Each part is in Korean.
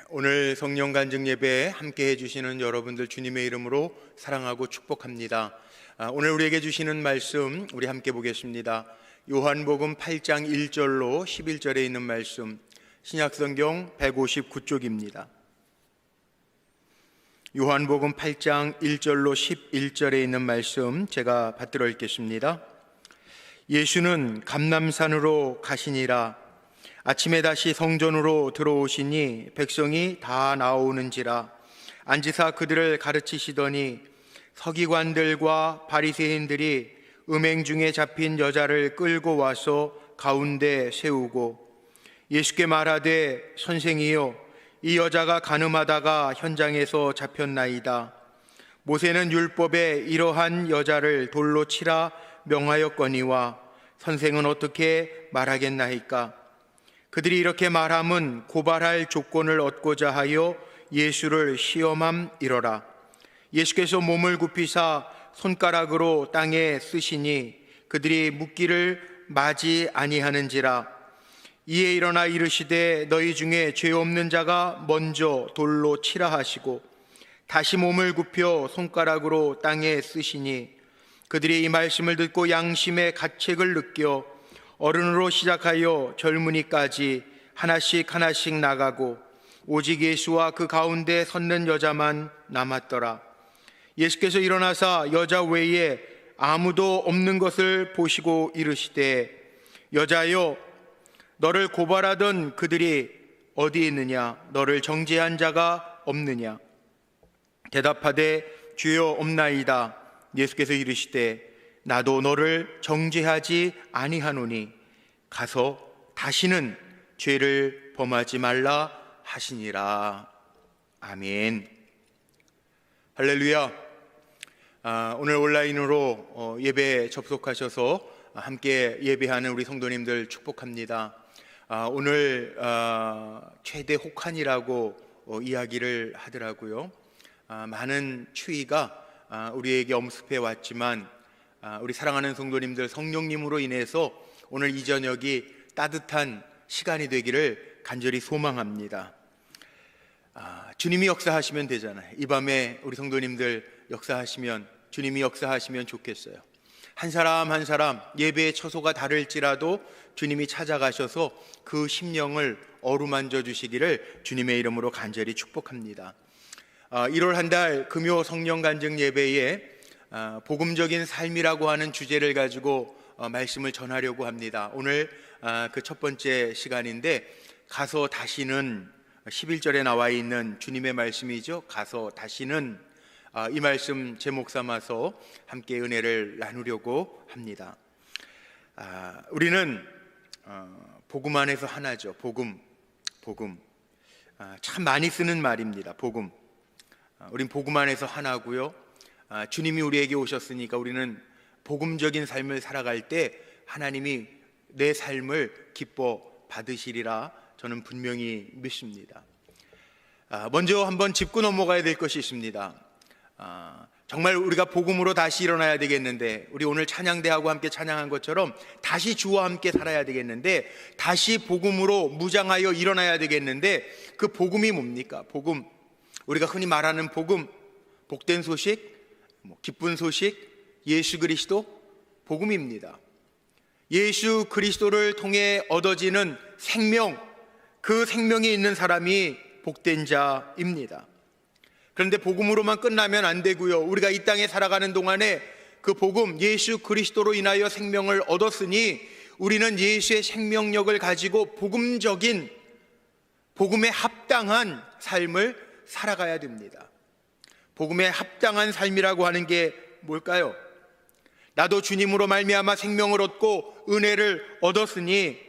오늘 성령 간증 예배에 함께 해주시는 여러분들 주님의 이름으로 사랑하고 축복합니다. 오늘 우리에게 주시는 말씀 우리 함께 보겠습니다. 요한복음 8장 1절로 11절에 있는 말씀, 신약성경 159쪽입니다. 요한복음 8장 1절로 11절에 있는 말씀 제가 받들어 읽겠습니다. 예수는 감람산으로 가시니라. 아침에 다시 성전으로 들어오시니 백성이 다 나오는지라. 앉으사 그들을 가르치시더니 서기관들과 바리새인들이 음행 중에 잡힌 여자를 끌고 와서 가운데 세우고 예수께 말하되, 선생이여, 이 여자가 간음하다가 현장에서 잡혔나이다. 모세는 율법에 이러한 여자를 돌로 치라 명하였거니와 선생은 어떻게 말하겠나이까? 그들이 이렇게 말함은 고발할 조건을 얻고자 하여 예수를 시험함이러라. 예수께서 몸을 굽히사 손가락으로 땅에 쓰시니 그들이 묻기를 마지 아니하는지라. 이에 일어나 이르시되, 너희 중에 죄 없는 자가 먼저 돌로 치라 하시고 다시 몸을 굽혀 손가락으로 땅에 쓰시니 그들이 이 말씀을 듣고 양심의 가책을 느껴 어른으로 시작하여 젊은이까지 하나씩 하나씩 나가고 오직 예수와 그 가운데 섰는 여자만 남았더라. 예수께서 일어나사 여자 외에 아무도 없는 것을 보시고 이르시되, 여자여, 너를 고발하던 그들이 어디 있느냐? 너를 정죄한 자가 없느냐? 대답하되, 주여, 없나이다. 예수께서 이르시되, 나도 너를 정죄하지 아니하노니 가서 다시는 죄를 범하지 말라 하시니라. 아멘. 할렐루야. 오늘 온라인으로 예배에 접속하셔서 함께 예배하는 우리 성도님들 축복합니다. 오늘 최대 혹한이라고 이야기를 하더라고요. 많은 추위가 우리에게 엄습해 왔지만 우리 사랑하는 성도님들, 성령님으로 인해서 오늘 이 저녁이 따뜻한 시간이 되기를 간절히 소망합니다. 주님이 역사하시면 되잖아요. 이 밤에 우리 성도님들 역사하시면, 주님이 역사하시면 좋겠어요. 한 사람 한 사람 예배의 처소가 다를지라도 주님이 찾아가셔서 그 심령을 어루만져 주시기를 주님의 이름으로 간절히 축복합니다. 1월 한 달 금요 성령 간증 예배에 복음적인 삶이라고 하는 주제를 가지고 말씀을 전하려고 합니다. 오늘 그 첫 번째 시간인데, 가서 다시는, 11절에 나와 있는 주님의 말씀이죠. 가서 다시는, 이 말씀 제목 삼아서 함께 은혜를 나누려고 합니다. 우리는 복음 안에서 하나죠. 복음. 참 많이 쓰는 말입니다. 복음. 우린 복음 안에서 하나고요. 주님이 우리에게 오셨으니까 우리는 복음적인 삶을 살아갈 때 하나님이 내 삶을 기뻐 받으시리라 저는 분명히 믿습니다. 먼저 한번 짚고 넘어가야 될 것이 있습니다. 정말 우리가 복음으로 다시 일어나야 되겠는데, 우리 오늘 찬양대하고 함께 찬양한 것처럼 다시 주와 함께 살아야 되겠는데, 다시 복음으로 무장하여 일어나야 되겠는데, 그 복음이 뭡니까? 복음, 우리가 흔히 말하는 복음, 복된 소식, 기쁜 소식, 예수 그리스도, 복음입니다. 예수 그리스도를 통해 얻어지는 생명, 그 생명이 있는 사람이 복된 자입니다. 그런데 복음으로만 끝나면 안 되고요. 우리가 이 땅에 살아가는 동안에 그 복음, 예수 그리스도로 인하여 생명을 얻었으니 우리는 예수의 생명력을 가지고 복음적인, 복음에 합당한 삶을 살아가야 됩니다. 복음에 합당한 삶이라고 하는 게 뭘까요? 나도 주님으로 말미암아 생명을 얻고 은혜를 얻었으니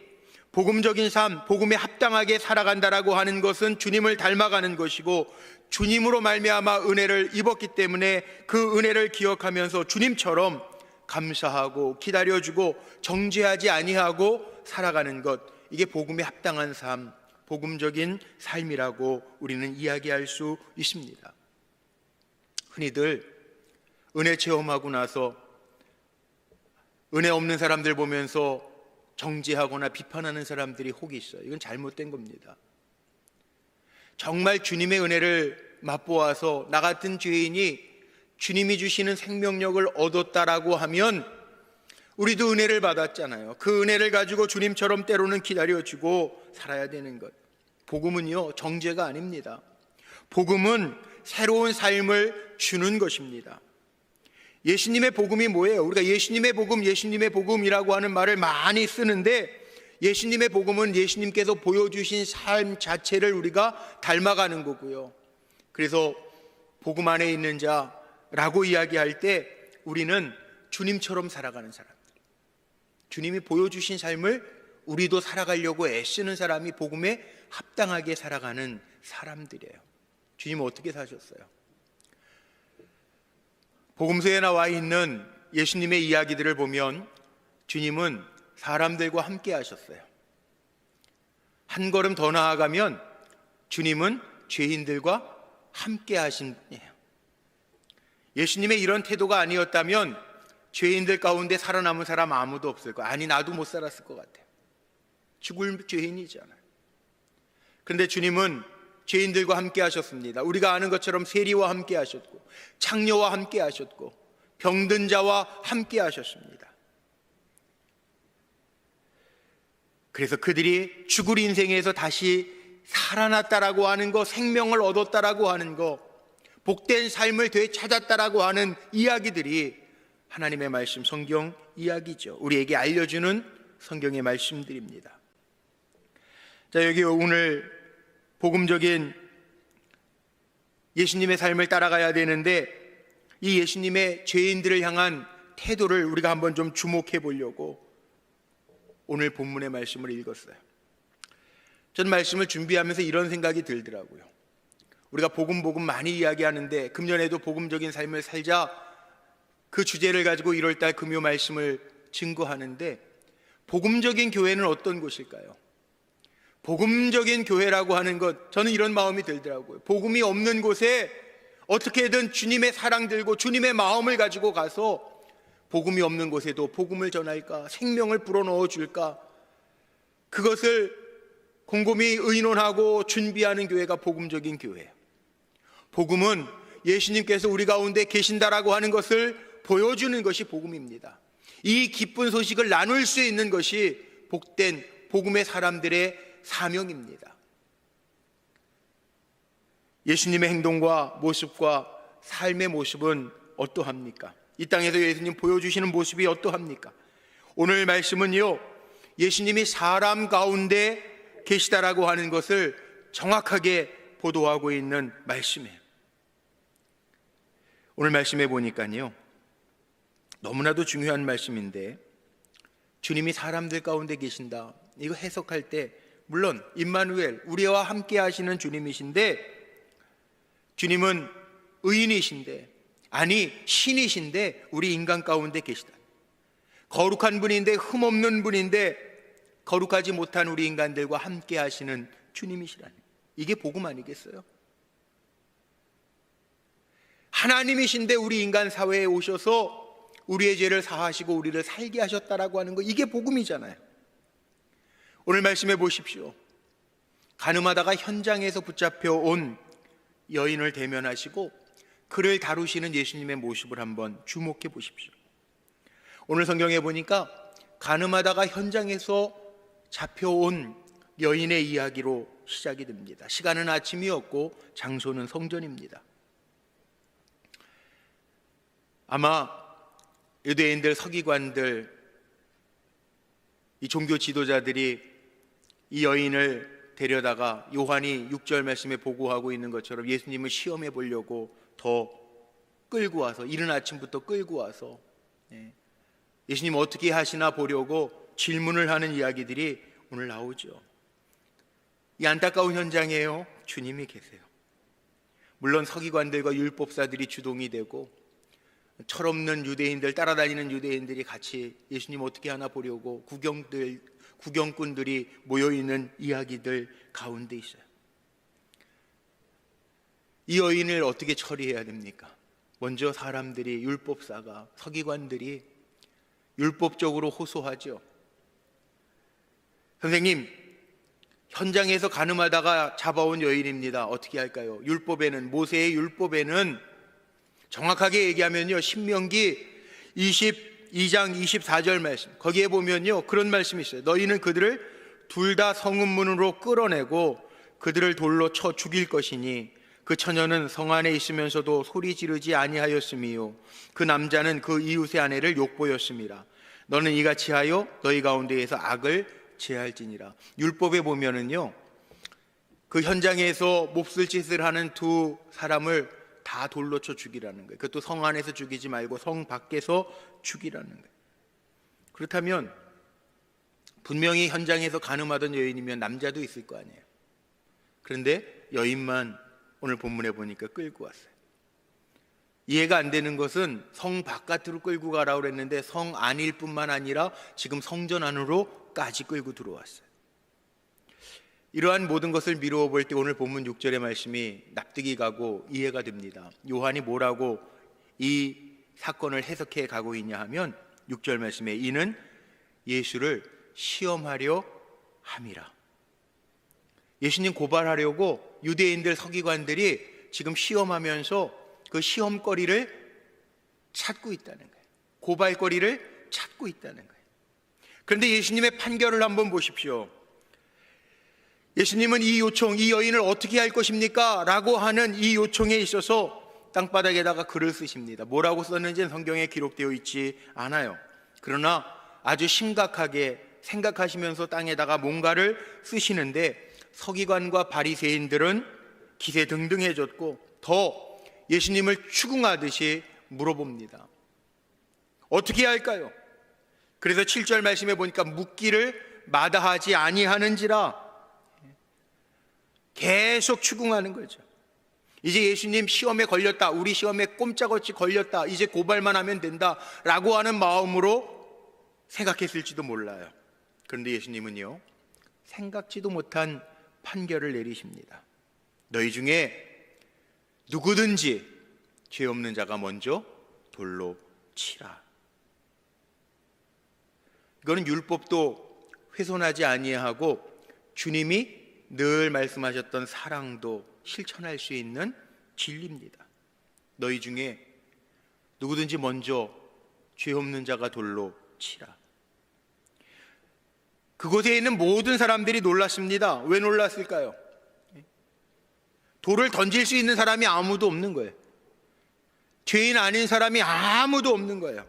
복음적인 삶, 복음에 합당하게 살아간다라고 하는 것은 주님을 닮아가는 것이고, 주님으로 말미암아 은혜를 입었기 때문에 그 은혜를 기억하면서 주님처럼 감사하고 기다려주고 정죄하지 아니하고 살아가는 것, 이게 복음에 합당한 삶, 복음적인 삶이라고 우리는 이야기할 수 있습니다. 흔히들 은혜 체험하고 나서 은혜 없는 사람들 보면서 정죄하거나 비판하는 사람들이 혹이 있어요. 이건 잘못된 겁니다. 정말 주님의 은혜를 맛보아서 나 같은 죄인이 주님이 주시는 생명력을 얻었다라고 하면 우리도 은혜를 받았잖아요. 그 은혜를 가지고 주님처럼 때로는 기다려주고 살아야 되는 것. 복음은요, 정죄가 아닙니다. 복음은 새로운 삶을 주는 것입니다. 예수님의 복음이 뭐예요? 우리가 예수님의 복음이라고 하는 말을 많이 쓰는데, 예수님의 복음은 예수님께서 보여주신 삶 자체를 우리가 닮아가는 거고요. 그래서 복음 안에 있는 자라고 이야기할 때 우리는 주님처럼 살아가는 사람, 주님이 보여주신 삶을 우리도 살아가려고 애쓰는 사람이 복음에 합당하게 살아가는 사람들이에요. 주님은 어떻게 사셨어요? 복음서에 나와 있는 예수님의 이야기들을 보면 주님은 사람들과 함께 하셨어요. 한 걸음 더 나아가면 주님은 죄인들과 함께 하신 분이에요. 예수님의 이런 태도가 아니었다면 죄인들 가운데 살아남은 사람 아무도 없을 거예요. 아니, 나도 못 살았을 것 같아요. 죽을 죄인이잖아요. 그런데 주님은 죄인들과 함께 하셨습니다. 우리가 아는 것처럼 세리와 함께 하셨고, 창녀와 함께 하셨고, 병든 자와 함께 하셨습니다. 그래서 그들이 죽을 인생에서 다시 살아났다라고 하는 거, 생명을 얻었다라고 하는 거, 복된 삶을 되찾았다라고 하는 이야기들이 하나님의 말씀, 성경 이야기죠. 우리에게 알려주는 성경의 말씀들입니다. 자, 여기 오늘 복음적인 예수님의 삶을 따라가야 되는데, 이 예수님의 죄인들을 향한 태도를 우리가 한번 좀 주목해 보려고 오늘 본문의 말씀을 읽었어요. 전 말씀을 준비하면서 이런 생각이 들더라고요. 우리가 복음 많이 이야기하는데, 금년에도 복음적인 삶을 살자, 그 주제를 가지고 1월달 금요 말씀을 증거하는데, 복음적인 교회는 어떤 곳일까요? 복음적인 교회라고 하는 것, 저는 이런 마음이 들더라고요. 복음이 없는 곳에 어떻게든 주님의 사랑 들고 주님의 마음을 가지고 가서 복음이 없는 곳에도 복음을 전할까, 생명을 불어넣어 줄까, 그것을 곰곰이 의논하고 준비하는 교회가 복음적인 교회예요. 복음은 예수님께서 우리 가운데 계신다라고 하는 것을 보여주는 것이 복음입니다. 이 기쁜 소식을 나눌 수 있는 것이 복된 복음의 사람들의 사명입니다. 예수님의 행동과 모습과 삶의 모습은 어떠합니까? 이 땅에서 예수님 보여주시는 모습이 어떠합니까? 오늘 말씀은요, 예수님이 사람 가운데 계시다라고 하는 것을 정확하게 보도하고 있는 말씀이에요. 오늘 말씀해 보니까요, 너무나도 중요한 말씀인데, 주님이 사람들 가운데 계신다, 이거 해석할 때 물론 임마누엘, 우리와 함께 하시는 주님이신데, 주님은 의인이신데, 아니 신이신데 우리 인간 가운데 계시다. 거룩한 분인데, 흠없는 분인데 거룩하지 못한 우리 인간들과 함께 하시는 주님이시라니, 이게 복음 아니겠어요? 하나님이신데 우리 인간 사회에 오셔서 우리의 죄를 사하시고 우리를 살게 하셨다라고 하는 거, 이게 복음이잖아요. 오늘 말씀해 보십시오. 가늠하다가 현장에서 붙잡혀 온 여인을 대면하시고 그를 다루시는 예수님의 모습을 한번 주목해 보십시오. 오늘 성경에 보니까 가늠하다가 현장에서 잡혀온 여인의 이야기로 시작이 됩니다. 시간은 아침이었고 장소는 성전입니다. 아마 유대인들, 서기관들, 이 종교 지도자들이 이 여인을 데려다가 요한이 6절 말씀에 보고하고 있는 것처럼 예수님을 시험해 보려고 더 끌고 와서, 이른 아침부터 끌고 와서 예수님 어떻게 하시나 보려고 질문을 하는 이야기들이 오늘 나오죠. 이 안타까운 현장에요, 주님이 계세요. 물론 서기관들과 율법사들이 주동이 되고 철없는 유대인들, 따라다니는 유대인들이 같이 예수님 어떻게 하나 보려고 구경꾼들이 모여있는 이야기들 가운데 있어요. 이 여인을 어떻게 처리해야 됩니까? 먼저 사람들이, 율법사가, 서기관들이 율법적으로 호소하죠. 선생님, 현장에서 가늠하다가 잡아온 여인입니다. 어떻게 할까요? 율법에는, 모세의 율법에는 정확하게 얘기하면요, 신명기 22장 24절 말씀, 거기에 보면요 그런 말씀이 있어요. 너희는 그들을 둘 다 성읍문으로 끌어내고 그들을 돌로 쳐 죽일 것이니 그 처녀는 성 안에 있으면서도 소리 지르지 아니하였음이요 그 남자는 그 이웃의 아내를 욕보였습니다. 너는 이같이 하여 너희 가운데에서 악을 제할지니라. 율법에 보면은요 그 현장에서 몹쓸 짓을 하는 두 사람을 다 돌로 쳐 죽이라는 거예요. 그것도 성 안에서 죽이지 말고 성 밖에서 죽이라는 거예요. 그렇다면 분명히 현장에서 간음하던 여인이면 남자도 있을 거 아니에요. 그런데 여인만 오늘 본문에 보니까 끌고 왔어요. 이해가 안 되는 것은 성 바깥으로 끌고 가라고 그랬는데 성 안일 뿐만 아니라 지금 성전 안으로까지 끌고 들어왔어요. 이러한 모든 것을 미루어 볼 때 오늘 본문 6절의 말씀이 납득이 가고 이해가 됩니다. 요한이 뭐라고 이 사건을 해석해 가고 있냐 하면 6절 말씀에 이는 예수를 시험하려 함이라. 예수님 고발하려고 유대인들 서기관들이 지금 시험하면서 그 시험거리를 찾고 있다는 거예요. 고발거리를 찾고 있다는 거예요. 그런데 예수님의 판결을 한번 보십시오. 예수님은 이 요청, 이 여인을 어떻게 할 것입니까? 라고 하는 이 요청에 있어서 땅바닥에다가 글을 쓰십니다. 뭐라고 썼는지는 성경에 기록되어 있지 않아요. 그러나 아주 심각하게 생각하시면서 땅에다가 뭔가를 쓰시는데 서기관과 바리새인들은 기세등등해졌고 더 예수님을 추궁하듯이 물어봅니다. 어떻게 할까요? 그래서 7절 말씀에 보니까 묻기를 마다하지 아니하는지라 계속 추궁하는 거죠. 이제 예수님 시험에 걸렸다, 우리 시험에 꼼짝없이 걸렸다, 이제 고발만 하면 된다 라고 하는 마음으로 생각했을지도 몰라요. 그런데 예수님은요 생각지도 못한 판결을 내리십니다. 너희 중에 누구든지 죄 없는 자가 먼저 돌로 치라. 이거는 율법도 훼손하지 아니하고 주님이 늘 말씀하셨던 사랑도 실천할 수 있는 진리입니다. 너희 중에 누구든지 먼저 죄 없는 자가 돌로 치라. 그곳에 있는 모든 사람들이 놀랐습니다. 왜 놀랐을까요? 돌을 던질 수 있는 사람이 아무도 없는 거예요. 죄인 아닌 사람이 아무도 없는 거예요.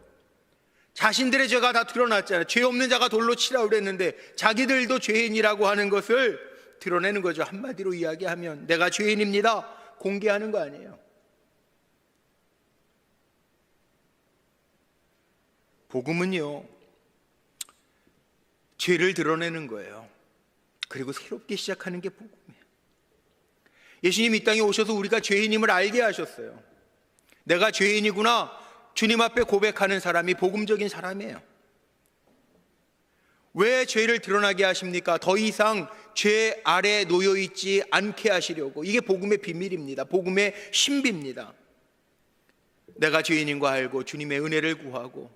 자신들의 죄가 다 드러났잖아요. 죄 없는 자가 돌로 치라고 그랬는데 자기들도 죄인이라고 하는 것을 드러내는 거죠. 한마디로 이야기하면 내가 죄인입니다 공개하는 거 아니에요. 복음은요 죄를 드러내는 거예요. 그리고 새롭게 시작하는 게 복음이에요. 예수님 이 땅에 오셔서 우리가 죄인임을 알게 하셨어요. 내가 죄인이구나 주님 앞에 고백하는 사람이 복음적인 사람이에요. 왜 죄를 드러나게 하십니까? 더 이상 죄 아래 놓여 있지 않게 하시려고. 이게 복음의 비밀입니다. 복음의 신비입니다. 내가 죄인인 거 알고 주님의 은혜를 구하고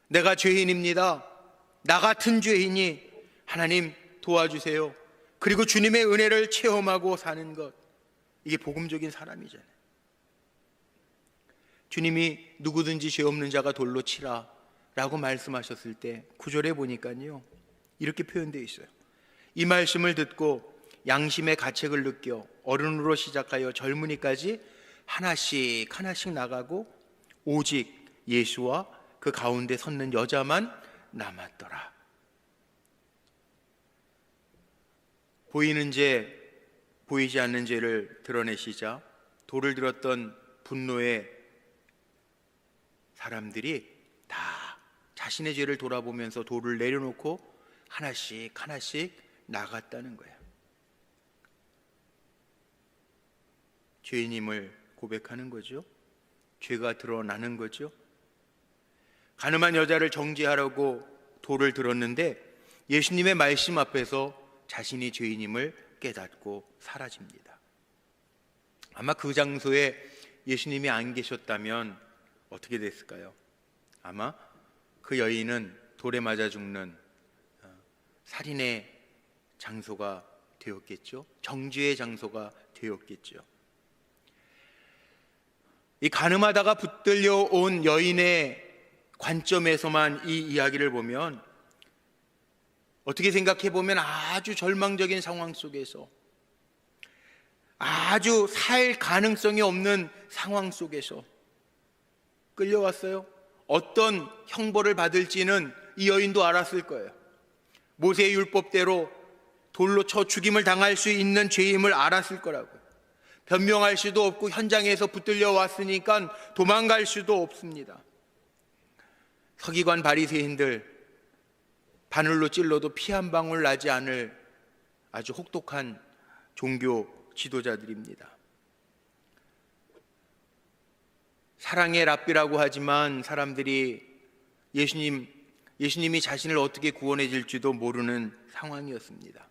내가 죄인입니다. 나 같은 죄인이 하나님 도와주세요. 그리고 주님의 은혜를 체험하고 사는 것. 이게 복음적인 사람이잖아요. 주님이 누구든지 죄 없는 자가 돌로 치라 라고 말씀하셨을 때 9절에 보니까요 이렇게 표현되어 있어요. 이 말씀을 듣고 양심의 가책을 느껴 어른으로 시작하여 젊은이까지 하나씩 하나씩 나가고 오직 예수와 그 가운데 섰는 여자만 남았더라. 보이는 죄, 보이지 않는 죄를 드러내시자 돌을 들었던 분노의 사람들이 다 자신의 죄를 돌아보면서 돌을 내려놓고 하나씩 하나씩 나갔다는 거예요. 죄인임을 고백하는 거죠. 죄가 드러나는 거죠. 가늠한 여자를 정죄하려고 돌을 들었는데 예수님의 말씀 앞에서 자신이 죄인임을 깨닫고 사라집니다. 아마 그 장소에 예수님이 안 계셨다면 어떻게 됐을까요? 아마 그 여인은 돌에 맞아 죽는 살인의 장소가 되었겠죠. 정죄의 장소가 되었겠죠. 이 가늠하다가 붙들려 온 여인의 관점에서만 이 이야기를 보면, 어떻게 생각해 보면 아주 절망적인 상황 속에서, 아주 살 가능성이 없는 상황 속에서 끌려왔어요. 어떤 형벌을 받을지는 이 여인도 알았을 거예요. 모세의 율법대로 돌로 쳐 죽임을 당할 수 있는 죄임을 알았을 거라고요. 변명할 수도 없고 현장에서 붙들려 왔으니까 도망갈 수도 없습니다. 서기관 바리새인들 바늘로 찔러도 피 한 방울 나지 않을 아주 혹독한 종교 지도자들입니다. 사랑의 랍비라고 하지만 사람들이 예수님이 자신을 어떻게 구원해 줄지도 모르는 상황이었습니다.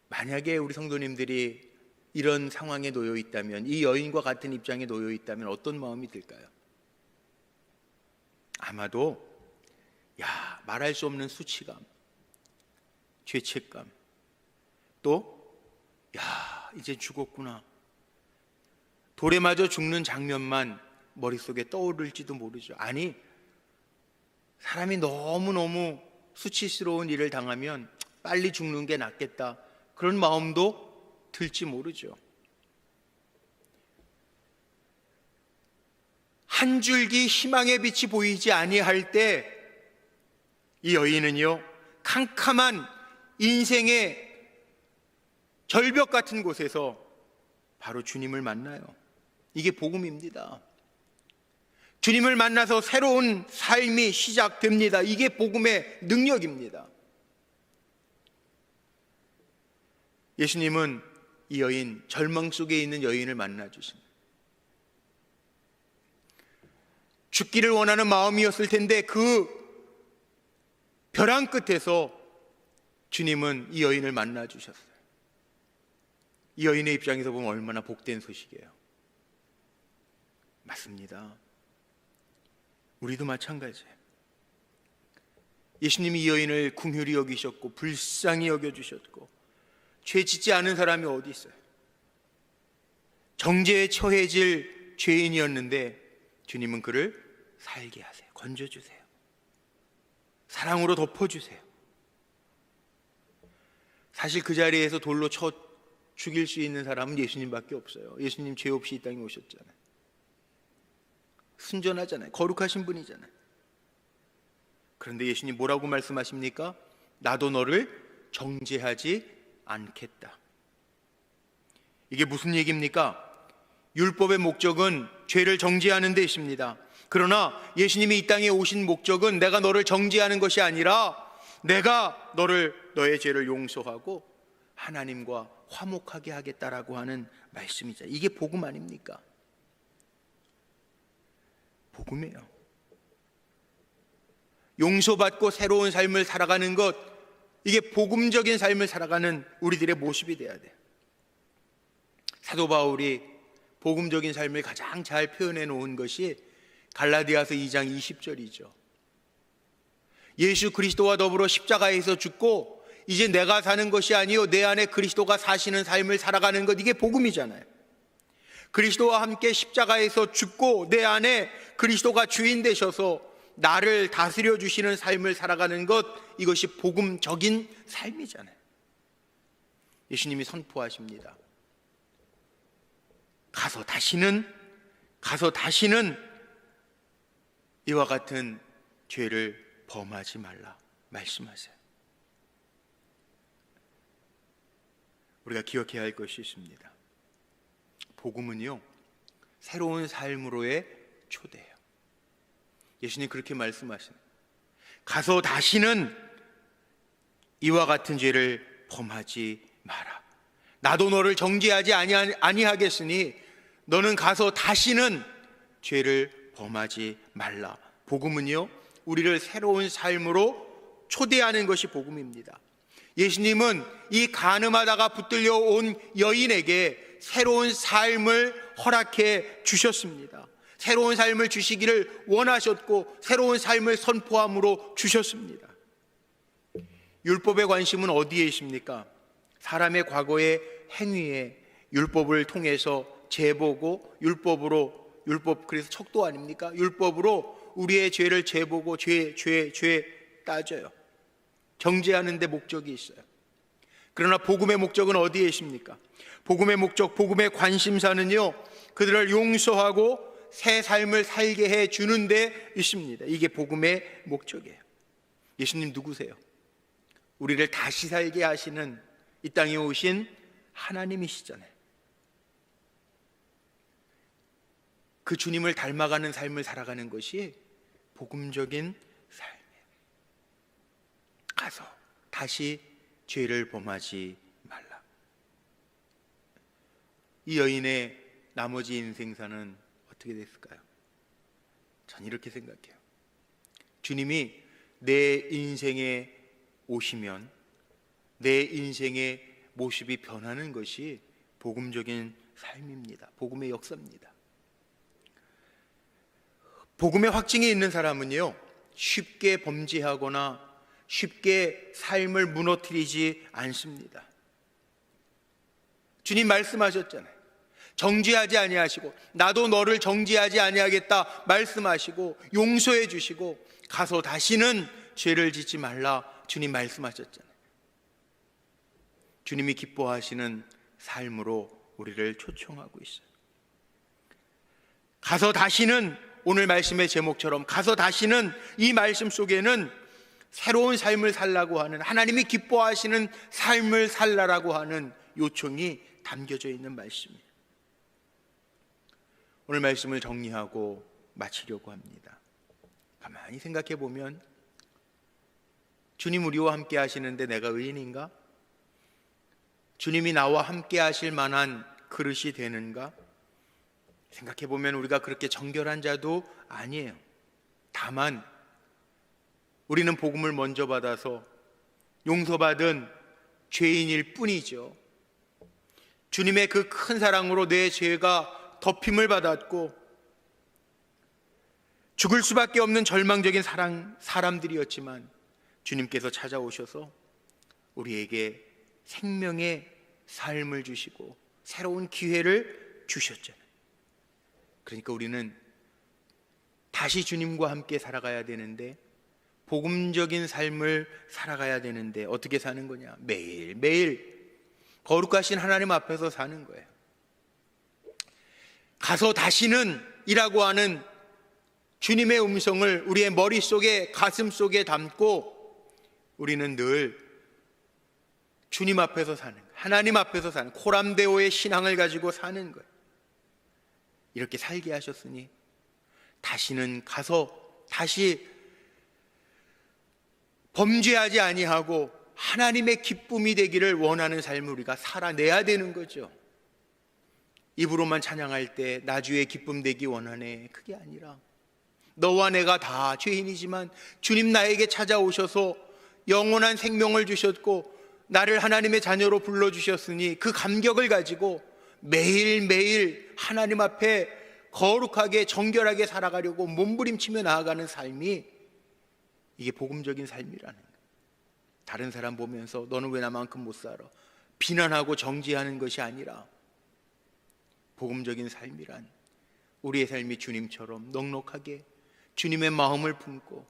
만약에 우리 성도님들이 이런 상황에 놓여 있다면, 이 여인과 같은 입장에 놓여 있다면 어떤 마음이 들까요? 아마도 말할 수 없는 수치감, 죄책감, 또 이제 죽었구나, 돌에 맞아 죽는 장면만 머릿속에 떠오를지도 모르죠. 아니, 사람이 너무너무 수치스러운 일을 당하면 빨리 죽는 게 낫겠다, 그런 마음도 들지 모르죠. 한 줄기 희망의 빛이 보이지 아니할 때 이 여인은요, 캄캄한 인생의 절벽 같은 곳에서 바로 주님을 만나요. 이게 복음입니다. 주님을 만나서 새로운 삶이 시작됩니다. 이게 복음의 능력입니다. 예수님은 이 여인, 절망 속에 있는 여인을 만나주십니다. 죽기를 원하는 마음이었을 텐데 그 벼랑 끝에서 주님은 이 여인을 만나주셨어요. 이 여인의 입장에서 보면 얼마나 복된 소식이에요. 맞습니다. 우리도 마찬가지예요. 예수님이 이 여인을 긍휼히 여기셨고 불쌍히 여겨주셨고, 죄 짓지 않은 사람이 어디 있어요? 정죄에 처해질 죄인이었는데 주님은 그를 살게 하세요. 건져주세요. 사랑으로 덮어주세요. 사실 그 자리에서 돌로 쳐 죽일 수 있는 사람은 예수님밖에 없어요. 예수님 죄 없이 이 땅에 오셨잖아요. 순전하잖아요. 거룩하신 분이잖아요. 그런데 예수님 뭐라고 말씀하십니까? 나도 너를 정죄하지 않겠다. 이게 무슨 얘기입니까? 율법의 목적은 죄를 정죄하는 데 있습니다. 그러나 예수님이 이 땅에 오신 목적은 내가 너를 정죄하는 것이 아니라 내가 너의 죄를 용서하고 하나님과 화목하게 하겠다라고 하는 말씀이죠. 이게 복음 아닙니까? 복음이에요. 용서받고 새로운 삶을 살아가는 것, 이게 복음적인 삶을 살아가는 우리들의 모습이 돼야 돼요. 사도 바울이 복음적인 삶을 가장 잘 표현해 놓은 것이 갈라디아서 2장 20절이죠. 예수 그리스도와 더불어 십자가에서 죽고 이제 내가 사는 것이 아니요 내 안에 그리스도가 사시는 삶을 살아가는 것, 이게 복음이잖아요. 그리스도와 함께 십자가에서 죽고 내 안에 그리스도가 주인 되셔서 나를 다스려 주시는 삶을 살아가는 것, 이것이 복음적인 삶이잖아요. 예수님이 선포하십니다. 가서 다시는 이와 같은 죄를 범하지 말라 말씀하세요. 우리가 기억해야 할 것이 있습니다. 복음은요, 새로운 삶으로의 초대예요. 예수님 그렇게 말씀하십니다. 가서 다시는 이와 같은 죄를 범하지 마라. 나도 너를 정죄하지 아니하겠으니 너는 가서 다시는 죄를 범하지 말라. 복음은요, 우리를 새로운 삶으로 초대하는 것이 복음입니다. 예수님은 이 간음하다가 붙들려 온 여인에게 새로운 삶을 허락해 주셨습니다. 새로운 삶을 주시기를 원하셨고 새로운 삶을 선포함으로 주셨습니다. 율법의 관심은 어디에 있습니까? 사람의 과거의 행위에 율법을 통해서 재보고 율법 그래서 척도 아닙니까? 율법으로 우리의 죄를 재보고 죄 따져요. 정죄하는 데 목적이 있어요. 그러나 복음의 목적은 어디에 있습니까? 복음의 목적, 복음의 관심사는요, 그들을 용서하고 새 삶을 살게 해 주는 데 있습니다. 이게 복음의 목적이에요. 예수님 누구세요? 우리를 다시 살게 하시는 이 땅에 오신 하나님이시잖아요. 그 주님을 닮아가는 삶을 살아가는 것이 복음적인 삶이에요. 가서 다시 죄를 범하지 말라. 이 여인의 나머지 인생사는 어떻게 됐을까요? 전 이렇게 생각해요. 주님이 내 인생에 오시면 내 인생의 모습이 변하는 것이 복음적인 삶입니다. 복음의 역사입니다. 복음의 확증이 있는 사람은요, 쉽게 범죄하거나 쉽게 삶을 무너뜨리지 않습니다. 주님 말씀하셨잖아요. 정죄하지 아니하시고 나도 너를 정죄하지 아니하겠다 말씀하시고 용서해 주시고 가서 다시는 죄를 짓지 말라 주님 말씀하셨잖아요. 주님이 기뻐하시는 삶으로 우리를 초청하고 있어요. 가서 다시는, 오늘 말씀의 제목처럼 가서 다시는, 이 말씀 속에는 새로운 삶을 살라고 하는, 하나님이 기뻐하시는 삶을 살라라고 하는 요청이 담겨져 있는 말씀이에요. 오늘 말씀을 정리하고 마치려고 합니다. 가만히 생각해 보면, 주님 우리와 함께 하시는데 내가 의인인가? 주님이 나와 함께 하실 만한 그릇이 되는가? 생각해 보면 우리가 그렇게 정결한 자도 아니에요. 다만 우리는 복음을 먼저 받아서 용서받은 죄인일 뿐이죠. 주님의 그 큰 사랑으로 내 죄가 덮임을 받았고 죽을 수밖에 없는 절망적인 사람들이었지만 주님께서 찾아오셔서 우리에게 생명의 삶을 주시고 새로운 기회를 주셨잖아요. 그러니까 우리는 다시 주님과 함께 살아가야 되는데, 복음적인 삶을 살아가야 되는데 어떻게 사는 거냐? 매일매일 거룩하신 하나님 앞에서 사는 거예요. 가서 다시는 이라고 하는 주님의 음성을 우리의 머릿속에, 가슴속에 담고 우리는 늘 주님 앞에서 사는 거예요. 하나님 앞에서 사는, 코람데오의 신앙을 가지고 사는 거예요. 이렇게 살게 하셨으니 다시는 가서 다시 범죄하지 아니하고 하나님의 기쁨이 되기를 원하는 삶을 우리가 살아내야 되는 거죠. 입으로만 찬양할 때 나 주의 기쁨 되기 원하네, 그게 아니라 너와 내가 다 죄인이지만 주님 나에게 찾아오셔서 영원한 생명을 주셨고 나를 하나님의 자녀로 불러주셨으니 그 감격을 가지고 매일매일 하나님 앞에 거룩하게 정결하게 살아가려고 몸부림치며 나아가는 삶이, 이게 복음적인 삶이라는 거예요. 다른 사람 보면서 너는 왜 나만큼 못 살아? 비난하고 정죄하는 것이 아니라, 복음적인 삶이란 우리의 삶이 주님처럼 넉넉하게 주님의 마음을 품고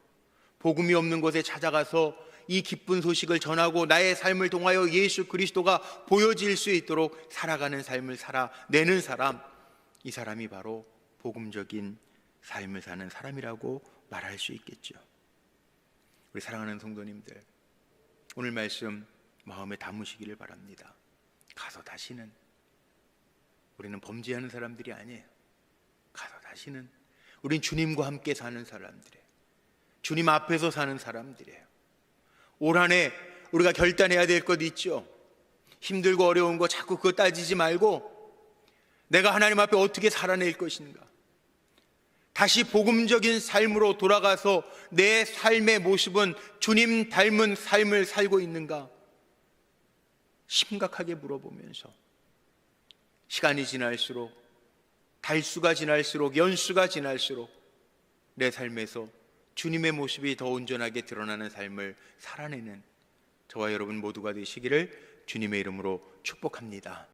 복음이 없는 곳에 찾아가서 이 기쁜 소식을 전하고 나의 삶을 통하여 예수 그리스도가 보여질 수 있도록 살아가는 삶을 살아내는 사람, 이 사람이 바로 복음적인 삶을 사는 사람이라고 말할 수 있겠죠. 우리 사랑하는 성도님들, 오늘 말씀 마음에 담으시기를 바랍니다. 가서 다시는 우리는 범죄하는 사람들이 아니에요. 가서 다시는 우린 주님과 함께 사는 사람들이에요. 주님 앞에서 사는 사람들이에요. 올 한 해 우리가 결단해야 될 것 있죠. 힘들고 어려운 거 자꾸 그거 따지지 말고 내가 하나님 앞에 어떻게 살아낼 것인가, 다시 복음적인 삶으로 돌아가서 내 삶의 모습은 주님 닮은 삶을 살고 있는가 심각하게 물어보면서, 시간이 지날수록, 달수가 지날수록, 연수가 지날수록 내 삶에서 주님의 모습이 더 온전하게 드러나는 삶을 살아내는 저와 여러분 모두가 되시기를 주님의 이름으로 축복합니다.